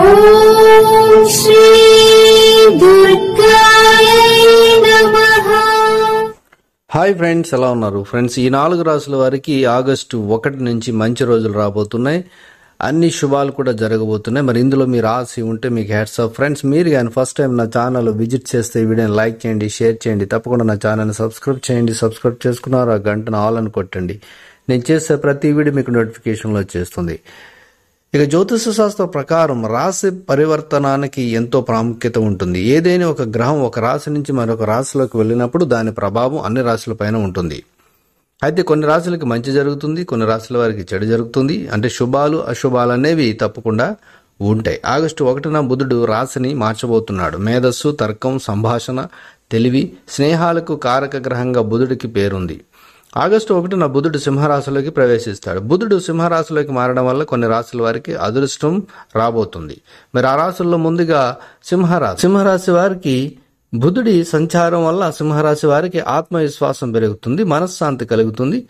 ఓం శ్రీ దుర్గాయ నమః. Hi friends, ఎలా ఉన్నారు ఫ్రెండ్స్? ఈ 4 రాసుల వారికి ఆగస్టు 1 నుంచి మంచి రోజులు రాబోతున్నాయి. అన్ని శుభాలు కూడా జరగబోతున్నాయి. మరి ఇందులో మీ రాసి ఉంటే మీకు హ్యాట్స్ ఆఫ్ ఫ్రెండ్స్. మీరు కానీ ఫస్ట్ టైం నా ఛానల్ విజిట్ చేస్తే ఈ వీడియోని లైక్ చేయండి, షేర్ చేయండి, తప్పకుండా నా ఛానల్ని సబ్స్క్రైబ్ చేయండి. సబ్స్క్రైబ్ చేసుకున్నారు ఆ గంటను ఆల్ అని కొట్టండి. నేను చేసే ప్రతి వీడియో మీకు నోటిఫికేషన్లో వచ్చేస్తుంది. ఇక జ్యోతిష శాస్త్ర ప్రకారం రాశి పరివర్తనానికి ఎంతో ప్రాముఖ్యత ఉంటుంది. ఏదైనా ఒక గ్రహం ఒక రాశి నుంచి మరొక రాశిలోకి వెళ్ళినప్పుడు దాని ప్రభావం అన్ని రాశులపైన ఉంటుంది. అయితే కొన్ని రాశులకి మంచి జరుగుతుంది, కొన్ని రాశుల వారికి చెడు జరుగుతుంది. అంటే శుభాలు అశుభాలు అనేవి తప్పకుండా ఉంటాయి. ఆగస్టు 1న బుధుడు రాశిని మార్చబోతున్నాడు. మేధస్సు, తర్కం, సంభాషణ, తెలివి, స్నేహాలకు కారక గ్రహంగా బుధుడికి పేరుంది. ఆగస్టు 1న బుధుడు సింహరాశిలోకి ప్రవేశిస్తాడు. బుధుడు సింహరాశిలోకి మారడం వల్ల కొన్ని రాశుల వారికి అదృష్టం రాబోతుంది. మరి ఆ రాశుల్లో ముందుగా సింహరాశి వారికి బుధుడి సంచారం వల్ల సింహరాశి వారికి ఆత్మవిశ్వాసం పెరుగుతుంది, మనశ్శాంతి కలుగుతుంది.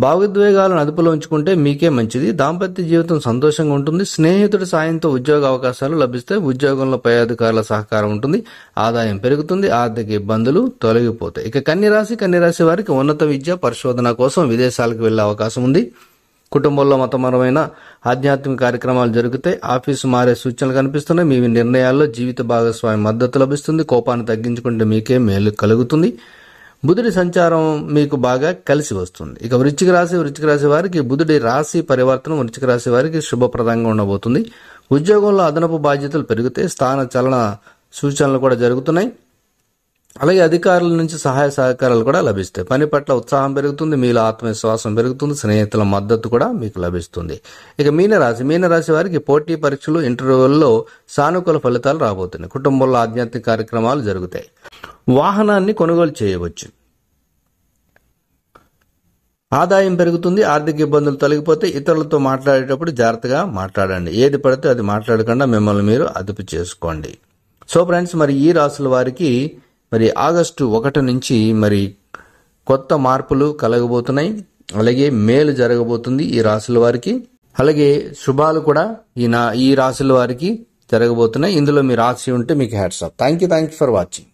భావోద్వేగాలను అదుపులో ఉంచుకుంటే మీకే మంచిది. దాంపత్య జీవితం సంతోషంగా ఉంటుంది. స్నేహితుడి సాయంతో ఉద్యోగ అవకాశాలు లభిస్తాయి. ఉద్యోగంలో పై అధికారుల సహకారం ఉంటుంది. ఆదాయం పెరుగుతుంది. ఆర్థిక ఇబ్బందులు తొలగిపోతాయి. ఇక కన్యరాశి వారికి ఉన్నత విద్య, పరిశోధన కోసం విదేశాలకు వెళ్లే అవకాశం ఉంది. కుటుంబంలో మతపరమైన ఆధ్యాత్మిక కార్యక్రమాలు జరుగుతాయి. ఆఫీసు మారే సూచనలు కనిపిస్తున్నాయి. మీ నిర్ణయాల్లో జీవిత భాగస్వామి మద్దతు లభిస్తుంది. కోపాన్ని తగ్గించుకుంటే మీకే మేలు కలుగుతుంది. బుధుడి సంచారం మీకు బాగా కలిసి వస్తుంది. ఇక వృశ్చిక రాశి వారికి బుధుడి రాశి పరివర్తనం వృశ్చిక రాశి వారికి శుభప్రదంగా ఉండబోతుంది. ఉద్యోగంలో అదనపు బాధ్యతలు పెరుగుతాయి. స్థాన చలన సూచనలు కూడా జరుగుతున్నాయి. అలాగే అధికారుల నుంచి సహాయ సహకారాలు కూడా లభిస్తాయి. పని పట్ల ఉత్సాహం పెరుగుతుంది. మీలో ఆత్మవిశ్వాసం పెరుగుతుంది. స్నేహితుల మద్దతు కూడా మీకు లభిస్తుంది. ఇక మీనరాశి వారికి పోటీ పరీక్షలు, ఇంటర్వ్యూల్లో సానుకూల ఫలితాలు రాబోతున్నాయి. కుటుంబంలో ఆధ్యాత్మిక కార్యక్రమాలు జరుగుతాయి. వాహనాన్ని కొనుగోలు చేయవచ్చు. ఆదాయం పెరుగుతుంది. ఆర్థిక ఇబ్బందులు తొలగిపోతే ఇతరులతో మాట్లాడేటప్పుడు జాగ్రత్తగా మాట్లాడండి. ఏది పడితే అది మాట్లాడకుండా మిమ్మల్ని మీరు అదుపు చేసుకోండి. సో ఫ్రెండ్స్, మరి ఈ రాశుల వారికి మరి ఆగస్టు 1 నుంచి మరి కొత్త మార్పులు కలగబోతున్నాయి. అలాగే మేలు జరగబోతుంది ఈ రాశుల వారికి. అలాగే శుభాలు కూడా ఈ రాశుల వారికి జరగబోతున్నాయి. ఇందులో మీ రాశి ఉంటే మీకు hats off. Thank you for watching.